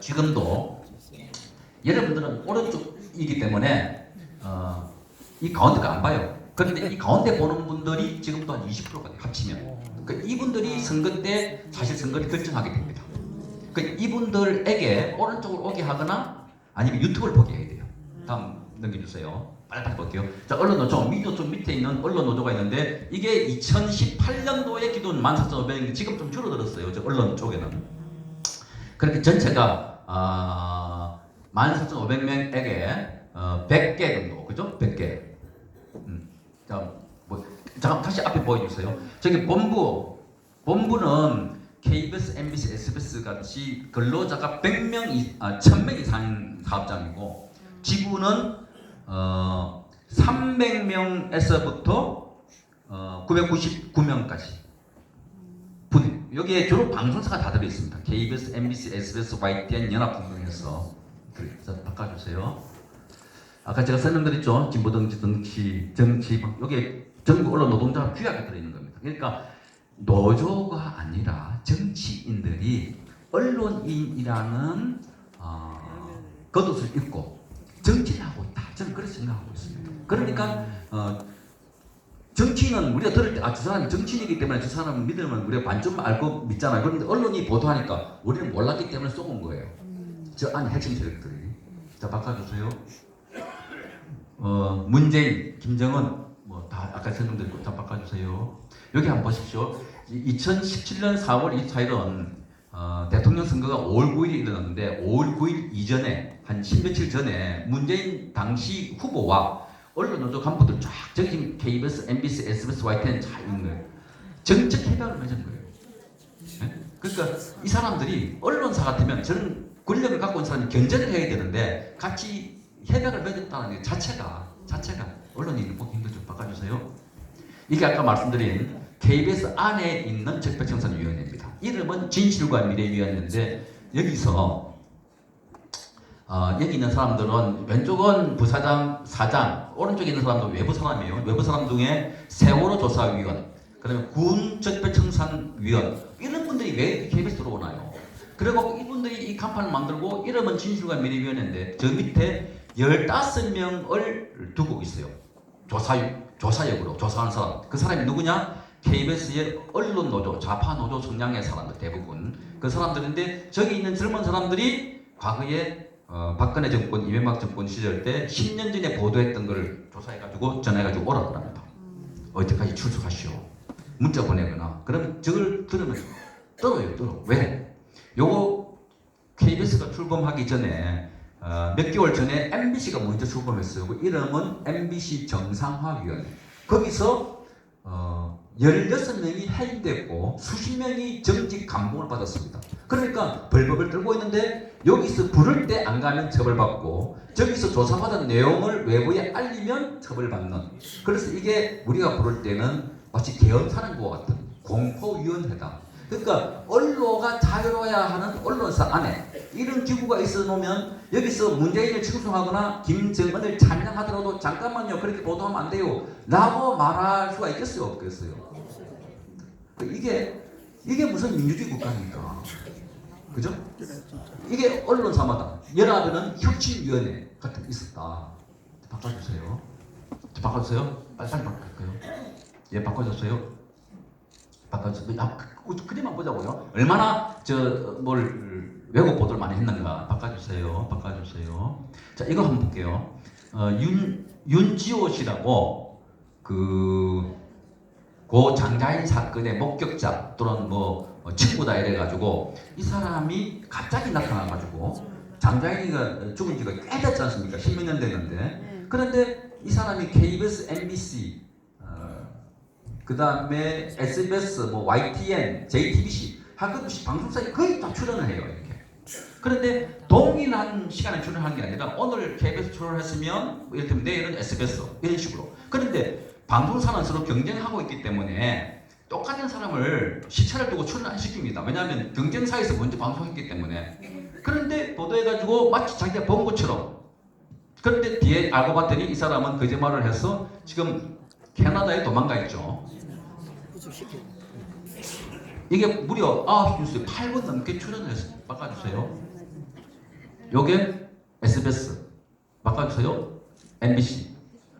지금도 여러분들은 오른쪽이기 때문에 이 가운데가 안 봐요. 그런데 이 가운데 보는 분들이 지금도 한 20%까지 합치면 이분들이 선거 때 사실 선거를 결정하게 됩니다. 이분들에게 오른쪽으로 오게 하거나 아니면 유튜브를 보게 해야 돼요. 다음 넘겨주세요. 빨리 볼게요. 자, 언론노조, 미디어 좀 밑에 있는 언론노조가 있는데 이게 2018년도에 기준 14,500명, 지금 좀 줄어들었어요. 저 언론 쪽에는. 그렇게 전체가 14,500명에게 100개 정도, 그죠? 100개. 자, 잠깐 다시 앞에 보여주세요. 저기 본부는 KBS, MBC, SBS 같이 근로자가 1000명 이상 사업장이고 지부는 300명에서부터 999명까지 여기에 주로 방송사가 다 들어있습니다. KBS, MBC, SBS, YTN, 연합방송에서 그래서 바꿔주세요. 아까 제가 설명드렸죠. 진보정치, 정치 여기에 전국 언론 노동자 규약이 들어있는 겁니다. 그러니까 노조가 아니라 정치인들이 언론인이라는 겉옷을 입고 정치를 하고 있다. 저는 그렇게 생각하고 있습니다. 그러니까 정치인은 우리가 들을 때 저 사람이 정치인이기 때문에 저 사람을 믿으면 우리가 반쯤 알고 믿잖아요. 그런데 언론이 보도하니까 우리는 몰랐기 때문에 쏘은 거예요. 저 안에 핵심 세력들이. 자, 바꿔주세요. 문재인, 김정은 다 아까 설명드렸고 다 바꿔주세요. 여기 한번 보십시오. 2017년 4월 24일은 대통령 선거가 5월 9일에 일어났는데 5월 9일 이전에 한 10며칠 전에 문재인 당시 후보와 언론노조 간부들 쫙 저기 KBS, MBC, SBS, YTN 다 있는 거예요. 정책 협약을 맺은 거예요. 네? 그러니까 이 사람들이 언론사 같으면 저는 권력을 갖고 있는 사람이 견제를 해야 되는데 같이 협약을 맺었다는 게 자체가 언론인을 보기 힘들죠. 바꿔주세요. 이게 아까 말씀드린 KBS 안에 있는 적폐청산위원회입니다. 이름은 진실과 미래위원회인데 여기서 여기 있는 사람들은 왼쪽은 부사장, 사장, 오른쪽에 있는 사람도 외부 사람이에요. 외부 사람 중에 세월호 조사위원, 그다음에 군 적폐청산위원 이런 분들이 왜 KBS 들어오나요? 그리고 이분들이 이 간판을 만들고 이름은 진실과 미래위원회인데 저 밑에 15명을 두고 있어요. 조사역으로 조사하는 사람. 그 사람이 누구냐? KBS의 언론노조, 좌파노조 성향의 사람들 대부분 그 사람들인데 저기 있는 젊은 사람들이 과거에 박근혜 정권, 이명박 정권 시절 때 10년 전에 보도했던 걸 조사해가지고 전해가지고 오라고 합니다. 어디까지 출석하시오. 문자 보내거나. 그러면 저걸 들으면 떨어요. 왜? 요거 KBS가 출범하기 전에 몇 개월 전에 MBC가 먼저 출범했어요. 그 이름은 MBC 정상화위원회. 거기서 16명이 해임됐고 수십 명이 정직 감봉을 받았습니다. 그러니까 벌벌을 떨고 있는데 여기서 부를 때 안 가면 처벌받고 저기서 조사받은 내용을 외부에 알리면 처벌받는. 그래서 이게 우리가 부를 때는 마치 개헌사령부와 같은 공포위원회다. 그러니까 언론가 자유로워야 하는 언론사 안에 이런 기구가 있어 놓으면 여기서 문재인을 칭송하거나 김정은을 찬양하더라도 잠깐만요 그렇게 보도하면 안 돼요 라고 말할 수가 있겠어요 없겠어요? 이게 무슨 민주주의 국가입니까? 그죠? 이게 언론사마다 연합에는 혁신위원회 같은 게 있었다. 바꿔주세요. 빨리 바꿀까요? 예, 바꿔주세요. 그림만 보자고요. 얼마나 외국 보도를 많이 했는가. 바꿔주세요. 자, 이거 한번 볼게요. 윤지호 씨라고 고 장자인 사건의 목격자 또는 친구다 이래가지고 이 사람이 갑자기 나타나가지고 장자인이가 죽은 지가 꽤 됐지 않습니까? 10몇 년 됐는데 그런데 이 사람이 KBS, MBC 그 다음에 SBS, YTN, JTBC 한국식 방송사에 거의 다 출연을 해요. 이렇게. 그런데 동일한 시간에 출연하는 게 아니라 오늘 KBS 출연했으면 이를테면 내일은 SBS 이런 식으로. 그런데 방송사는 서로 경쟁하고 있기 때문에 똑같은 사람을 시차를 두고 출연 안 시킵니다. 왜냐하면 경쟁사에서 먼저 방송했기 때문에. 그런데 보도해가지고 마치 자기가 본 것처럼. 그런데 뒤에 알고 봤더니 이 사람은 거짓말을 해서 지금 캐나다에 도망가 있죠. 이게 무려 9시 뉴스에 8분 넘게 출연을 했어요. 바꿔주세요. 요게 SBS. 바꿔주세요. MBC.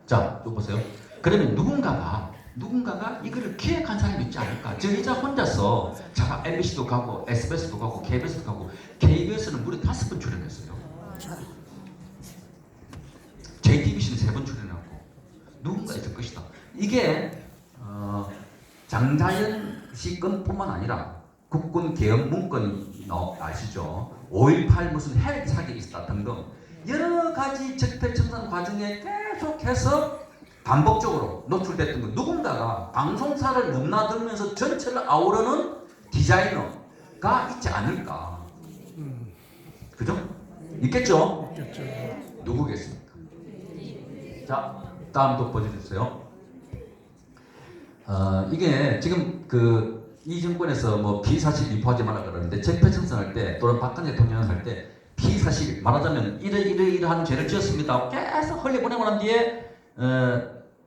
자, 이거 보세요. 그러면 누군가가 이거를 기획한 사람이 있지 않을까? 저 여자 혼자서 자 MBC도 가고 SBS도 가고 KBS도 가고 KBS는 무려 5번 출연했어요. JTBC는 3번 출연하고 누군가 있을 것이다. 이게 장자연 씨 건뿐만 아니라 국군 개혁 문건이 아시죠? 5.18 무슨 핵 사격이 있었다 등등 여러 가지 적폐청산 과정에 계속해서 반복적으로 노출됐던 거 누군가가 방송사를 넘나들면서 전체를 아우르는 디자이너가 있지 않을까. 그죠? 있겠죠? 있겠죠. 누구겠습니까? 자, 다음 또 보여주세요. 이게 지금 이 정권에서 뭐 비사실 유포하지 말라 그러는데 적폐청산할 때 또는 박근혜 대통령 할 때 비사실 말하자면 이러이러한 죄를 지었습니다. 계속 흘려보내고 난 뒤에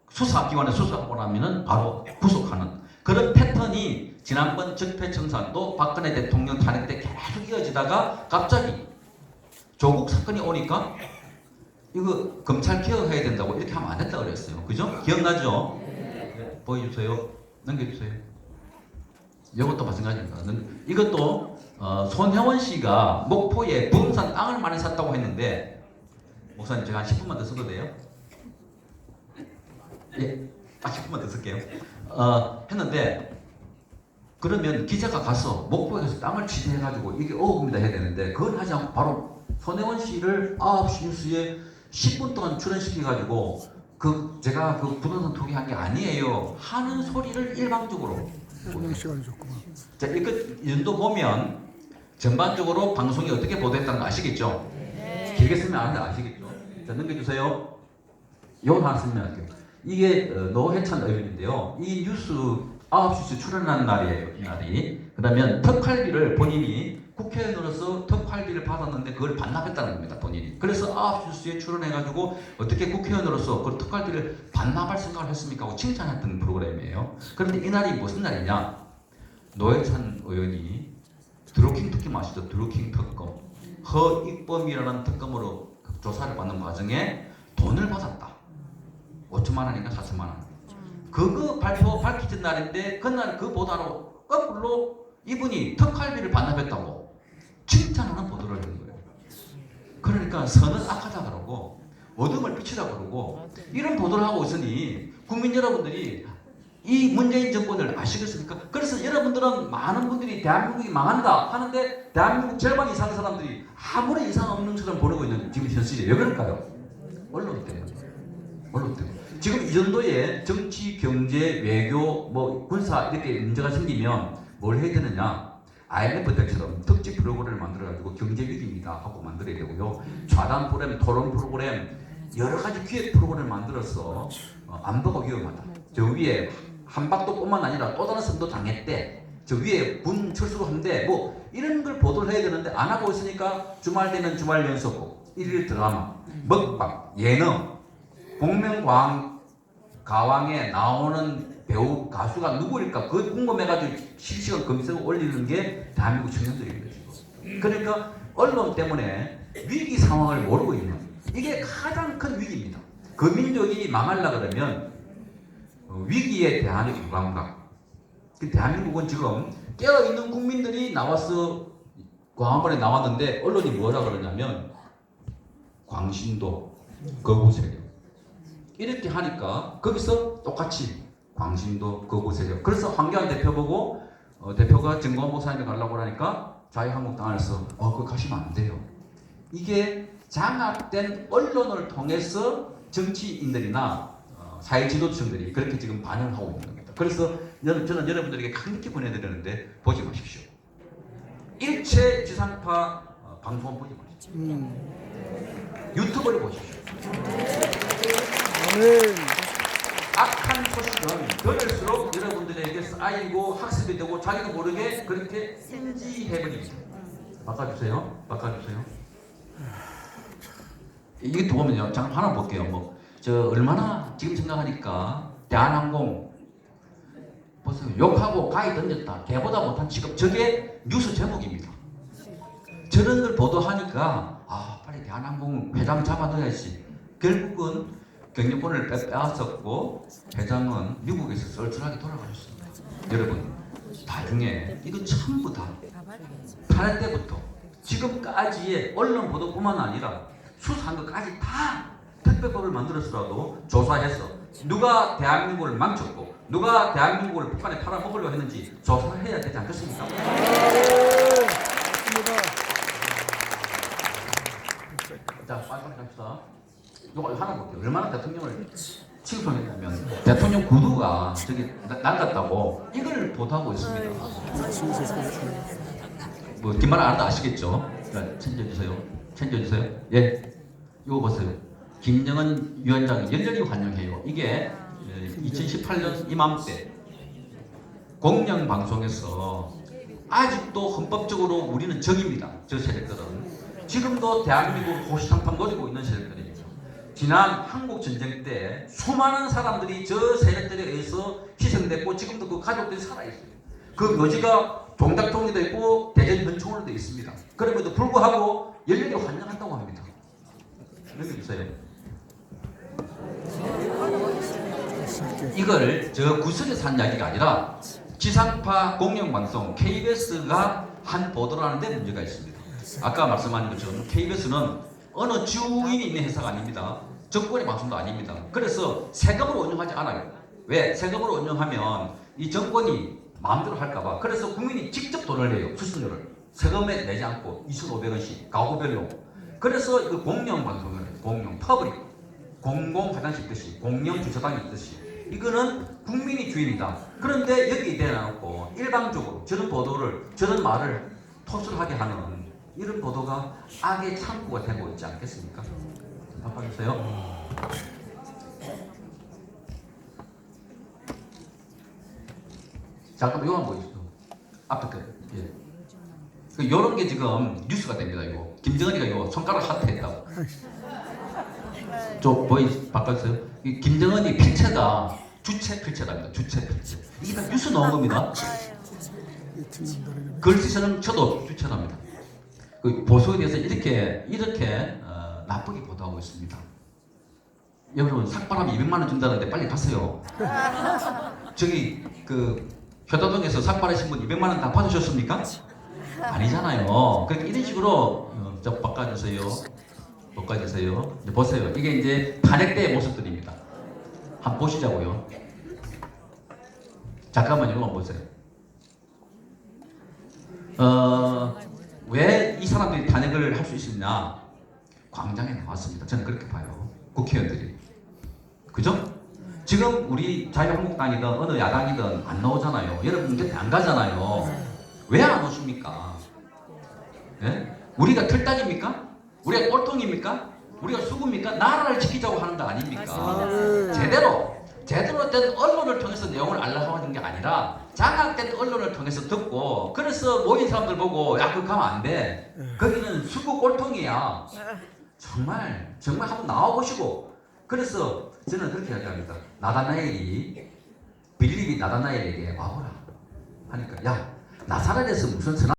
수사기관에 수사하고 나면은 바로 구속하는 그런 패턴이 지난번 적폐청산도 박근혜 대통령 탄핵 때 계속 이어지다가 갑자기 조국 사건이 오니까 이거 검찰 개혁해야 된다고 이렇게 하면 안 된다고 그랬어요. 그죠? 기억나죠? 네. 보여주세요. 넘겨주세요. 이것도 마찬가지입니다. 이것도 손혜원 씨가 목포에 부동산 땅을 많이 샀다고 했는데 목사님 제가 한 10분만 더 써도 돼요? 예, 딱 10분만 더 쓸게요. 했는데 그러면 기자가 가서 목포에서 땅을 취재해가지고 이게 억울합니다 해야 되는데 그걸 하지 않고 바로 손혜원 씨를 9시 뉴스에 10분 동안 출연시켜가지고 제가 부동산 투기한 게 아니에요 하는 소리를 일방적으로 시간이 좋구만. 자, 이 정도 보면 전반적으로 방송이 어떻게 보도했다는 거 아시겠죠? 길게 쓰면 아는데 아시겠죠? 자, 넘겨주세요. 이걸 하나 설명할게요. 이게 노회찬 의원인데요. 이 뉴스 9시 출연한 날이에요. 이 날이. 그러면 특활비를 본인이 국회의원으로서 특활비를 받았는데 그걸 반납했다는 겁니다. 본인이. 그래서 9시 뉴스에 출연해가지고 어떻게 국회의원으로서 그 특활비를 반납할 생각을 했습니까? 하고 칭찬했던 프로그램이에요. 그런데 이 날이 무슨 날이냐? 노회찬 의원이 드루킹 특검 아시죠? 드루킹 특검. 허익범이라는 특검으로 조사를 받는 과정에 돈을 받았다. 5천만 원인가 4천만 원. 그거 밝히던 날인데 그날 그 보도로 거꾸로 이분이 특활비를 반납했다고 칭찬하는 보도를 하는 거예요. 그러니까 선은 악하다 그러고 어둠을 빛이다 그러고 이런 보도를 하고 있으니 국민 여러분들이 이 문재인 정권을 아시겠습니까? 그래서 여러분들은 많은 분들이 대한민국이 망한다 하는데 대한민국 절반 이상의 사람들이 아무런 이상 없는 것처럼 보내고 있는 지금 현실이에요. 왜 그럴까요? 언론 때문에. 언론 때문에. 지금 이 정도의 정치, 경제, 외교, 군사 이렇게 문제가 생기면 뭘 해야 되느냐? IMF 때처럼 특집 프로그램을 만들어가지고 경제 위기입니다 하고 만들어야 되고요. 좌담 프로그램, 토론 프로그램, 여러 가지 기획 프로그램을 만들어서 안보가 위험하다. 저 위에 한박도뿐만 아니라 또 다른 선도 당했대. 저 위에 군 철수로 한대. 이런 걸 보도를 해야 되는데 안 하고 있으니까 주말 되면 주말 연속곡, 일일 드라마, 먹방, 예능, 복면가왕 가왕에 나오는 배우 가수가 누구일까? 그걸 궁금해가지고 실시간 검색을 올리는 게 대한민국 청년들입니다. 지금. 그러니까 언론 때문에 위기 상황을 모르고 있는 이게 가장 큰 위기입니다. 그 민족이 망하려 그러면 위기에 대한 무감각. 대한민국은 지금 깨어있는 국민들이 나와서 광화문에 나왔는데 언론이 뭐라 그러냐면 광신도, 거부 세력 이렇게 하니까 거기서 똑같이 광신도, 거부 세력. 그래서 황교안 대표 보고 대표가 정광훈 목사님이 가려고 하니까 자유한국당 안에서 그거 가시면 안 돼요. 이게 장악된 언론을 통해서 정치인들이나 사회 지도층들이 그렇게 지금 반응을 하고 있는 겁니다. 그래서 저는 여러분들에게 강력히 보내드리는데 보지 마십시오. 일체 지상파 방송 보지 마십시오. 유튜브를 보십시오. 악한 소식은 들을수록 여러분들에게 쌓이고 학습이 되고 자기도 모르게 그렇게 인지해버립니다. 바꿔주세요. 바꿔주세요. 이게 또 보면요. 잠깐 하나 볼게요. 얼마나 지금 생각하니까 대한항공 보세요. 욕하고 가위 던졌다. 개보다 못한 직업. 저게 뉴스 제목입니다. 저런 걸 보도하니까 차라리 대한항공 회장 잡아둬야지. 결국은 경영권을 빼앗았고 회장은 미국에서 썰썰하게 돌아가셨습니다. 여러분, 나중에 이거 전부 다 탄핵 때부터 지금까지의 언론 보도뿐만 아니라 수사한 것까지 다 특별법을 만들어서라도 조사해서 누가 대한민국을 망쳤고 누가 대한민국을 북한에 팔아먹으려고 했는지 조사를 해야 되지 않겠습니까? 자, 빨리 갑시다. 이거 하나 볼게요. 얼마나 대통령을 칭송했냐면 대통령 구두가 저기 낡았다고 이걸 보도하고 있습니다. 뭐 뒷말 안 해도 아시겠죠? 자, 챙겨주세요. 예, 이거 보세요. 김정은 위원장이 열렬히 환영해요. 이게 2018년 이맘때 공영방송에서 아직도 헌법적으로 우리는 적입니다. 저 세력들은. 지금도 대한민국을 호시탐탐 노리고 있는 세력들입니다. 지난 한국전쟁 때 수많은 사람들이 저 세력들에 의해서 희생됐고 지금도 그 가족들이 살아있어요. 그 묘지가 종닭종리도 있고 대전현충원도 있습니다. 그럼에도 불구하고 열렬히 환영한다고 합니다. 여기 있어요. 이걸 저 구석에서 한 이야기가 아니라 지상파 공영방송 KBS가 한 보도를 하는데 문제가 있습니다. 아까 말씀하신 것처럼 KBS는 어느 주인이 있는 회사가 아닙니다. 정권의 방송도 아닙니다. 그래서 세금으로 운영하지 않아요. 왜? 세금으로 운영하면 이 정권이 마음대로 할까봐. 그래서 국민이 직접 돈을 내요. 수수료를. 세금에 내지 않고 2,500원씩 가구별로. 그래서 이거 공영방송을 공영 퍼블릭 공공 화장실 있듯이 공영 주차장이 있듯이 이거는 국민이 주인이다. 그런데 여기 대놓고 일방적으로 저런 말을 토설하게 하는 이런 보도가 악의 창구가 되고 있지 않겠습니까? 답하겠어요? 잠깐 이거 한번 보여주세요. 앞에 거. 예. 이런 게 지금 뉴스가 됩니다. 이거 김정은이가 이거 손가락 하트했다고. 바꿔주세요. 이 김정은이 필체가 주체 필체랍니다. 주체 필체. 이게 다 뉴스 나온 겁니다. 글씨처럼 저도 주체랍니다. 그 보수에 대해서 이렇게 나쁘게 보도하고 있습니다. 여러분 삭발하면 200만 원 준다는데 빨리 가세요. 저기 그 효도동에서 삭발하신 분 200만 원 다 받으셨습니까? 아니잖아요. 그러니까 이런 식으로 저 바꿔주세요. 이제 보세요. 이게 이제 탄핵 때의 모습들입니다. 한번 보시자고요. 잠깐만 이거 한번 보세요. 왜 이 사람들이 탄핵을 할 수 있었냐? 광장에 나왔습니다. 저는 그렇게 봐요. 국회의원들이. 그죠? 지금 우리 자유한국당이든 어느 야당이든 안 나오잖아요. 여러분 곁에 안 가잖아요. 왜 안 오십니까? 네? 우리가 틀딱입니까? 우리가 꼴통입니까? 우리가 수구입니까? 나라를 지키자고 하는 거 아닙니까? 제대로 된 언론을 통해서 내용을 알려고 하는 게 아니라 장악된 언론을 통해서 듣고 그래서 모인 사람들 보고 야 그거 가면 안 돼. 거기는 수구 꼴통이야. 정말 한번 나와보시고 그래서 저는 그렇게 이야기합니다. 빌립이 나다나엘에게 와보라 하니까 야 나사렛에서 무슨 선한